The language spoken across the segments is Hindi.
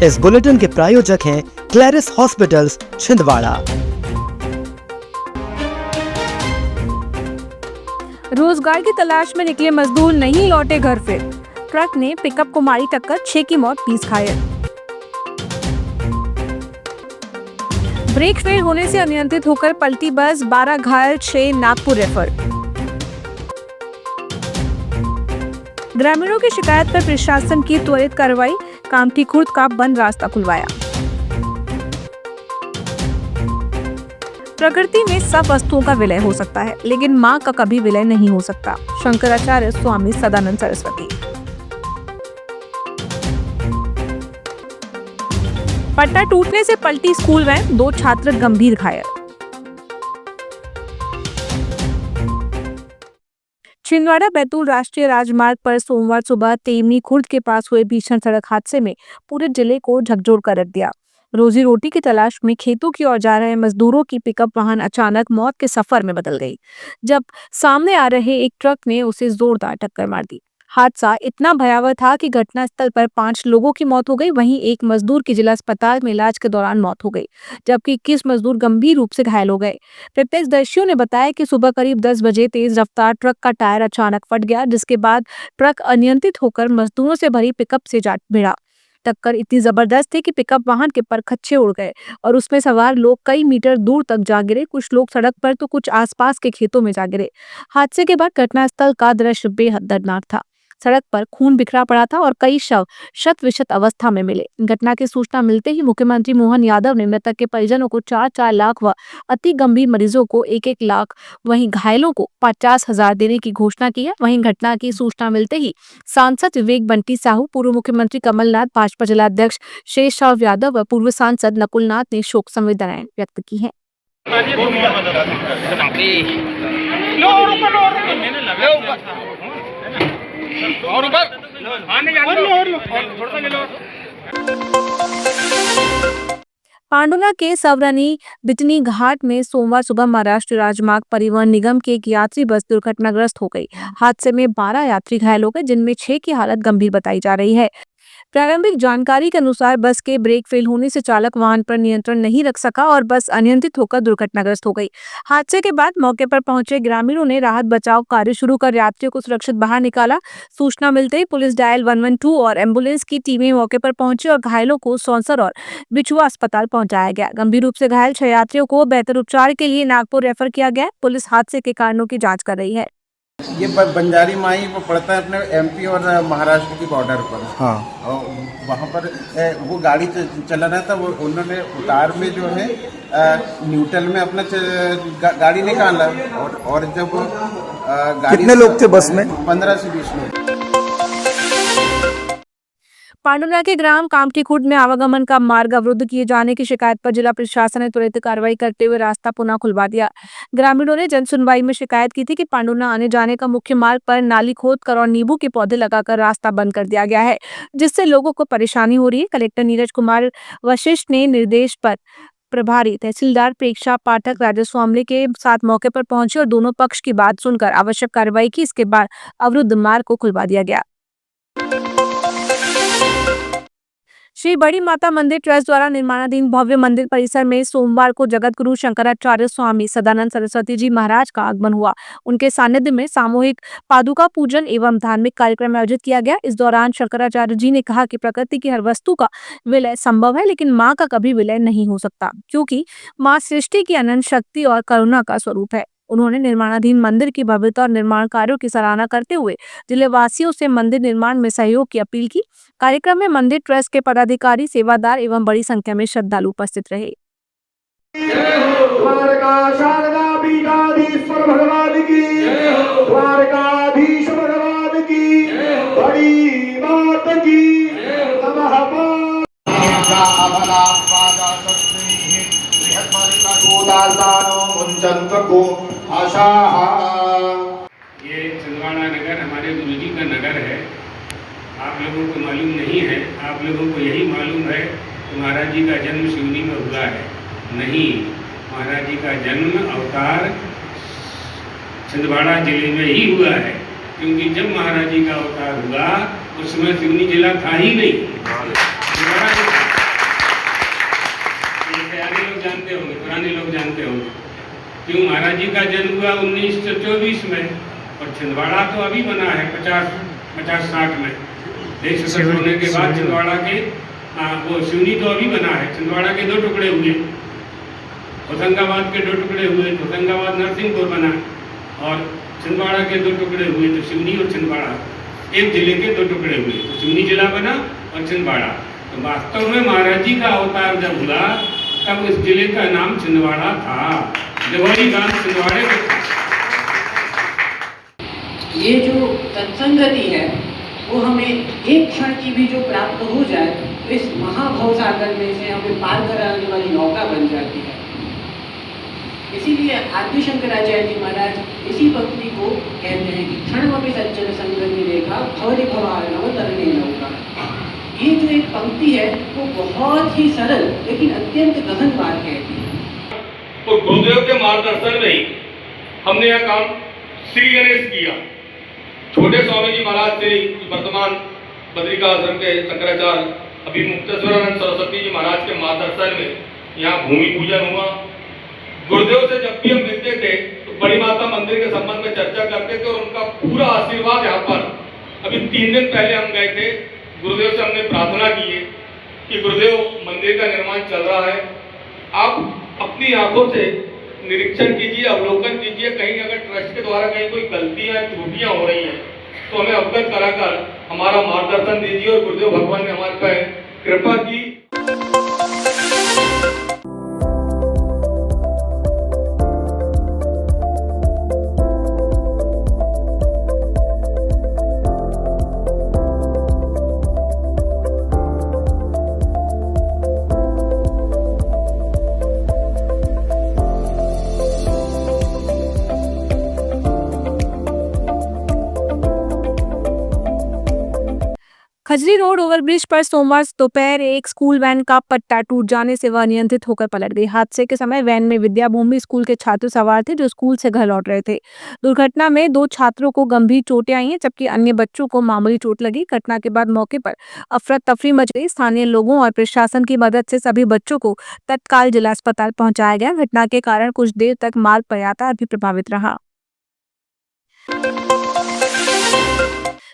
इस बुलेटिन के प्रायोजक हैं क्लैरिस हॉस्पिटल्स छिंदवाड़ा। रोजगार की तलाश में निकले मजदूर नहीं लौटे घर। फिर ट्रक ने पिकअप को मारी टक्कर, 6 की मौत, 20 घायल। ब्रेक फेल होने से अनियंत्रित होकर पलटी बस, 12 घायल, 6 नागपुर रेफर। ग्रामीणों की शिकायत पर प्रशासन की त्वरित कार्रवाई, कामठी खुर्द का बंद रास्ता खुलवाया। प्रकृति में सब वस्तुओं का विलय हो सकता है, लेकिन मां का कभी विलय नहीं हो सकता। शंकराचार्य स्वामी सदानंद सरस्वती। पट्टा टूटने से पलटी स्कूल वैन, 2 छात्र गंभीर घायल। छिंदवाड़ा बैतूल राष्ट्रीय राजमार्ग पर सोमवार सुबह तेमनी खुर्द के पास हुए भीषण सड़क हादसे में पूरे जिले को झकझोर कर रख दिया। रोजी रोटी की तलाश में खेतों की ओर जा रहे मजदूरों की पिकअप वाहन अचानक मौत के सफर में बदल गई, जब सामने आ रहे एक ट्रक ने उसे जोरदार टक्कर मार दी। हादसा इतना भयावह था कि घटनास्थल पर 5 लोगों की मौत हो गई। वहीं एक मजदूर की जिला अस्पताल में इलाज के दौरान मौत हो गई, जबकि 21 मजदूर गंभीर रूप से घायल हो गए। प्रत्यक्षदर्शियों ने बताया कि सुबह करीब 10 बजे तेज रफ्तार ट्रक का टायर अचानक फट गया, जिसके बाद ट्रक अनियंत्रित होकर मजदूरों से भरी पिकअप से जा भिड़ा। टक्कर इतनी जबरदस्त थी कि पिकअप वाहन के परखच्चे उड़ गए और उसमें सवार लोग कई मीटर दूर तक जा गिरे। कुछ लोग सड़क पर तो कुछ आसपास के खेतों में जा गिरे। हादसे के बाद घटनास्थल का दृश्य बेहद दर्दनाक था। सड़क पर खून बिखरा पड़ा था और कई शव शत विशत अवस्था में मिले। घटना की सूचना मिलते ही मुख्यमंत्री मोहन यादव ने मृतक के परिजनों को 4-4 लाख व अति गंभीर मरीजों को 1-1 लाख, वहीं घायलों को 50,000 देने की घोषणा की है। वहीं घटना की सूचना मिलते ही सांसद विवेक बंटी साहू, पूर्व मुख्यमंत्री कमलनाथ, भाजपा जिलाध्यक्ष शेषराव यादव व पूर्व सांसद नकुलनाथ ने शोक संवेदनाएं व्यक्त की है। पांडुना के सवरनी बिटनी घाट में सोमवार सुबह महाराष्ट्र राजमार्ग परिवहन निगम की एक यात्री बस दुर्घटनाग्रस्त हो गई। हादसे में 12 यात्री घायल हो गए, जिनमें 6 की हालत गंभीर बताई जा रही है। प्रारंभिक जानकारी के अनुसार बस के ब्रेक फेल होने से चालक वाहन पर नियंत्रण नहीं रख सका और बस अनियंत्रित होकर दुर्घटनाग्रस्त हो गई। हादसे के बाद मौके पर पहुंचे ग्रामीणों ने राहत बचाव कार्य शुरू कर यात्रियों को सुरक्षित बाहर निकाला। सूचना मिलते ही पुलिस डायल 112 और एम्बुलेंस की टीमें मौके पर पहुंची और घायलों को सौंसर और बिछुआ अस्पताल पहुंचाया गया। गंभीर रूप से घायल 6 यात्रियों को बेहतर उपचार के लिए नागपुर रेफर किया गया। पुलिस हादसे के कारणों की जाँच कर रही है। ये बंजारी माई वो पड़ता है अपने एमपी और महाराष्ट्र की बॉर्डर पर। हाँ, और वहाँ पर वो गाड़ी चला रहा था। वो उन्होंने उतार में जो है न्यूट्रल में अपना गाड़ी निकाला और जब गाड़ी, कितने लोग थे बस में? 15 से 20 लोग। पांडुना के ग्राम कामठी खुर्द में आवागमन का मार्ग अवरुद्ध किए जाने की शिकायत पर जिला प्रशासन ने तुरंत कार्रवाई करते हुए रास्ता पुनः खुलवा दिया। ग्रामीणों ने जन सुनवाई में शिकायत की थी कि पांडुना आने जाने का मुख्य मार्ग पर नाली खोदकर और नींबू के पौधे लगाकर रास्ता बंद कर दिया गया है, जिससे लोगों को परेशानी हो रही है। कलेक्टर नीरज कुमार वशिष्ठ ने निर्देश पर प्रभारी तहसीलदार प्रेक्षा पाठक राजस्व अमले के साथ मौके पर पहुंचे और दोनों पक्ष की बात सुनकर आवश्यक कार्रवाई की। इसके बाद अवरुद्ध मार्ग को खुलवा दिया गया। श्री बड़ी माता मंदिर ट्रस्ट द्वारा निर्माणाधीन भव्य मंदिर परिसर में सोमवार को जगत गुरु शंकराचार्य स्वामी सदानंद सरस्वती जी महाराज का आगमन हुआ। उनके सानिध्य में सामूहिक पादुका पूजन एवं धार्मिक कार्यक्रम आयोजित किया गया। इस दौरान शंकराचार्य जी ने कहा कि प्रकृति की हर वस्तु का विलय संभव है, लेकिन माँ का कभी विलय नहीं हो सकता, क्योंकि माँ सृष्टि की अनंत शक्ति और करुणा का स्वरूप है। उन्होंने निर्माणाधीन मंदिर की भव्यता और निर्माण कार्यों की सराहना करते हुए जिले वासियों से मंदिर निर्माण में सहयोग की अपील की। कार्यक्रम में मंदिर ट्रस्ट के पदाधिकारी, सेवादार एवं बड़ी संख्या में श्रद्धालु उपस्थित रहे। ये छिंदवाड़ा नगर हमारे गुरुजी का नगर है। आप लोगों को मालूम नहीं है, आप लोगों को यही मालूम है कि महाराज जी का जन्म शिवनी में हुआ है। नहीं, महाराज जी का जन्म अवतार छिंदवाड़ा जिले में ही हुआ है, क्योंकि जब महाराज जी का अवतार हुआ उस समय सिवनी जिला था ही नहीं। क्यों, महाराज जी का जन्म हुआ 1924 में और छिंदवाड़ा तो अभी बना है 50-60 में। देश स्वतंत्र होने के बाद छिंदवाड़ा के वो सिवनी तो अभी बना है। छिंदवाड़ा के 2 टुकड़े हुए, होशंगाबाद के 2 टुकड़े हुए, होशंगाबाद नरसिंहपुर बना, और छिंदवाड़ा के 2 टुकड़े हुए, तो सिवनी और छिंदवाड़ा एक जिले के 2 टुकड़े हुए, तो सिवनी जिला बना और छिंदवाड़ा। तो वास्तव में महाराज जी का अवतार जब हुआ तब उस जिले का नाम छिंदवाड़ा था, जवारी गांव छिंदवाड़े में था। ये जो सत्संगति है वो हमें एक क्षण की भी जो प्राप्त हो जाए तो इस महाभव सागर में से हमें पार कराने वाली नौका बन जाती है। इसीलिए आदि शंकराचार्य जी महाराज इसी पंक्ति को कहते हैं कि क्षणमपि सज्जन संगति रेखा भवरि भवार्णव तरणे नौका। ये जो एक पंक्ति है वो बहुत ही सरल लेकिन अत्यंत गहन बात कहती है। तो गुरुदेव के मार्गदर्शन में ही हमने यह काम श्री गणेश किया। छोटे स्वामी जी महाराज श्री वर्तमान बद्रिका आश्रम के शंकराचार्य अभी मुक्तेश्वरानंद सरस्वती जी महाराज के मार्गदर्शन में यहाँ भूमि पूजन हुआ। गुरुदेव से जब भी हम मिलते थे तो बड़ी माता मंदिर के संबंध में चर्चा करते थे और उनका पूरा आशीर्वाद यहाँ पर। अभी 3 दिन पहले हम गए थे, गुरुदेव से हमने प्रार्थना की है कि गुरुदेव मंदिर का निर्माण चल रहा है, आप अपनी आंखों से निरीक्षण कीजिए, अवलोकन कीजिए, कहीं अगर ट्रस्ट के द्वारा कहीं कोई गलतियां त्रुटियां हो रही हैं तो हमें अवगत कराकर हमारा मार्गदर्शन दीजिए। और गुरुदेव भगवान ने हमारे पर कृपा की। खजरी रोड ओवरब्रिज पर सोमवार दोपहर एक स्कूल वैन का पट्टा टूट जाने से वह अनियंत्रित होकर पलट गई। हादसे के समय वैन में विद्या भूमि स्कूल के छात्र सवार थे जो स्कूल से घर लौट रहे थे। दुर्घटना में 2 छात्रों को गंभीर चोटें आई हैं जबकि अन्य बच्चों को मामूली चोट लगी। घटना के बाद मौके पर अफरा तफरी मच गई। स्थानीय लोगों और प्रशासन की मदद से सभी बच्चों को तत्काल जिला अस्पताल पहुंचाया गया। घटना के कारण कुछ देर तक मार्ग यातायात भी प्रभावित रहा।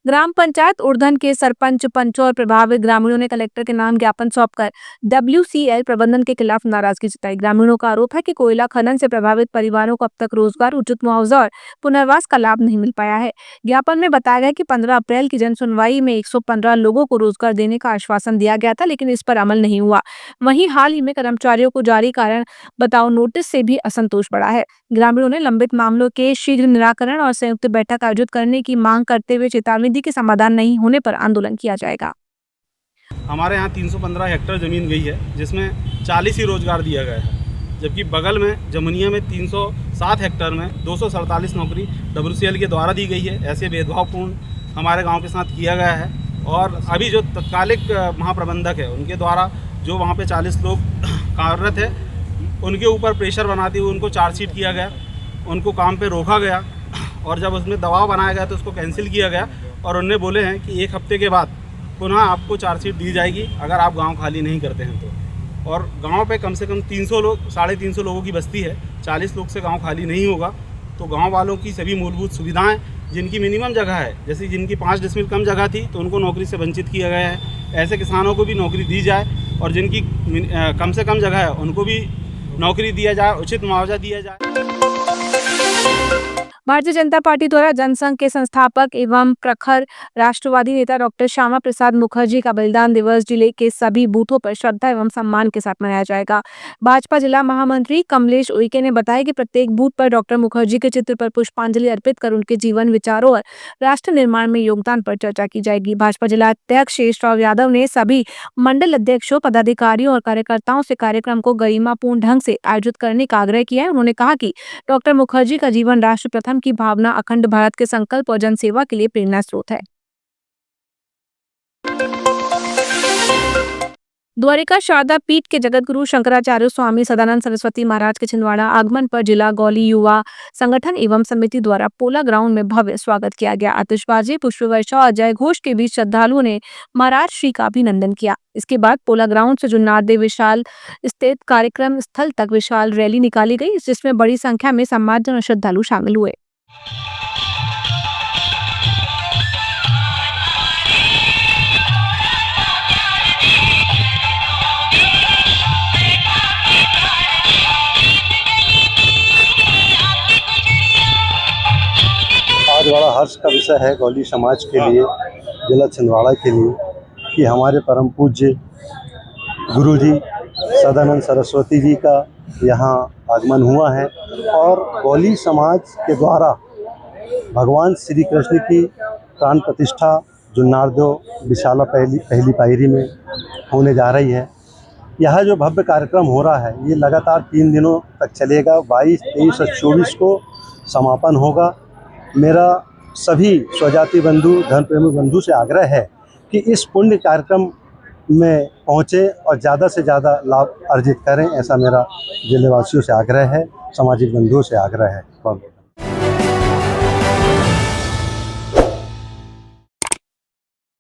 ग्राम पंचायत उर्धन के सरपंच, पंचों और प्रभावित ग्रामीणों ने कलेक्टर के नाम ज्ञापन सौंपकर WCL प्रबंधन के खिलाफ नाराजगी जताई। ग्रामीणों का आरोप है कि कोयला खनन से प्रभावित परिवारों को अब तक रोजगार, उचित मुआवजा और पुनर्वास का लाभ नहीं मिल पाया है। ज्ञापन में बताया गया कि 15 अप्रैल की जनसुनवाई में 115 लोगों को रोजगार देने का आश्वासन दिया गया था, लेकिन इस पर अमल नहीं हुआ। वहीं हाल ही में कर्मचारियों को जारी कारण बताओ नोटिस से भी असंतोष बढ़ा है। ग्रामीणों ने लंबित मामलों के शीघ्र निराकरण और संयुक्त बैठक आयोजित करने की मांग करते हुए चेतावनी दी कि समाधान नहीं होने पर आंदोलन किया जाएगा। हमारे यहाँ 315 हेक्टेयर ज़मीन गई है जिसमें 40 ही रोजगार दिया गया है, जबकि बगल में जमुनिया में 307 हेक्टेयर में 247 नौकरी WCL के द्वारा दी गई है। ऐसे भेदभावपूर्ण हमारे गांव के साथ किया गया है। और अभी जो तत्कालिक महाप्रबंधक है उनके द्वारा जो वहाँ पे 40 लोग कार्यरत है उनके ऊपर प्रेशर बनाते हुए उनको चार्जशीट किया गया, उनको काम पे रोका गया और जब उसमें दबाव बनाया गया तो उसको कैंसिल किया गया। और उन्होंने बोले हैं कि 1 हफ्ते के बाद पुनः आपको चार्जशीट दी जाएगी अगर आप गांव खाली नहीं करते हैं तो। और गांव पे कम से कम 300 लोग, 350 लोगों की बस्ती है, 40 लोग से गांव खाली नहीं होगा तो गांव वालों की सभी मूलभूत सुविधाएं, जिनकी मिनिमम जगह है, जैसे जिनकी 5 डेसिमल कम जगह थी तो उनको नौकरी से वंचित किया गया है। ऐसे किसानों को भी नौकरी दी जाए और जिनकी कम से कम जगह है उनको भी नौकरी दिया जाए, उचित मुआवजा दिया जाए। भारतीय जनता पार्टी द्वारा जनसंघ के संस्थापक एवं प्रखर राष्ट्रवादी नेता डॉक्टर श्यामा प्रसाद मुखर्जी का बलिदान दिवस जिले के सभी बूथों पर श्रद्धा एवं सम्मान के साथ मनाया जाएगा। भाजपा जिला महामंत्री कमलेश उइके ने बताया कि प्रत्येक बूथ पर डॉक्टर मुखर्जी के चित्र पर पुष्पांजलि अर्पित कर उनके जीवन, विचारों और राष्ट्र निर्माण में योगदान पर चर्चा की जाएगी। भाजपा जिला अध्यक्ष शेषराव यादव ने सभी मंडल अध्यक्षों, पदाधिकारियों और कार्यकर्ताओं से कार्यक्रम को गरिमापूर्ण ढंग से आयोजित करने का आग्रह किया है। उन्होंने कहा कि डॉक्टर मुखर्जी का जीवन राष्ट्र प्रथम की भावना, अखंड भारत के संकल्प और जनसेवा के लिए प्रेरणा स्रोत है। द्वारिका शारदा पीठ के जगत गुरु शंकराचार्य स्वामी सदानंद सरस्वती महाराज के छिंदवाड़ा आगमन पर जिला गौली युवा संगठन एवं समिति द्वारा पोला ग्राउंड में भव्य स्वागत किया गया। आतिशबाजी, पुष्प वर्षा और जय घोष के बीच श्रद्धालुओं ने महाराज श्री का अभिनंदन किया। इसके बाद पोला ग्राउंड से जुन्नारदेव विशाल स्थित कार्यक्रम स्थल तक विशाल रैली निकाली गई, जिसमें बड़ी संख्या में समाजजन और श्रद्धालु शामिल हुए। आज बड़ा हर्ष का विषय है गौली समाज के लिए, जिला छिंदवाड़ा के लिए, कि हमारे परम पूज्य गुरु जी सदानंद सरस्वती जी का यहाँ आगमन हुआ है और गौली समाज के द्वारा भगवान श्री कृष्ण की प्राण प्रतिष्ठा जुन्नारदेव विशाला पहली पायरी में होने जा रही है। यह जो भव्य कार्यक्रम हो रहा है ये लगातार 3 दिनों तक चलेगा। 22, 23 और 24 को समापन होगा। मेरा सभी स्वजाति बंधु, धर्म प्रेमी बंधु से आग्रह है कि इस पुण्य कार्यक्रम में पहुँचें और ज़्यादा से ज़्यादा लाभ अर्जित करें। ऐसा मेरा जिलेवासियों से आग्रह है, सामाजिक बंधुओं से आग्रह है।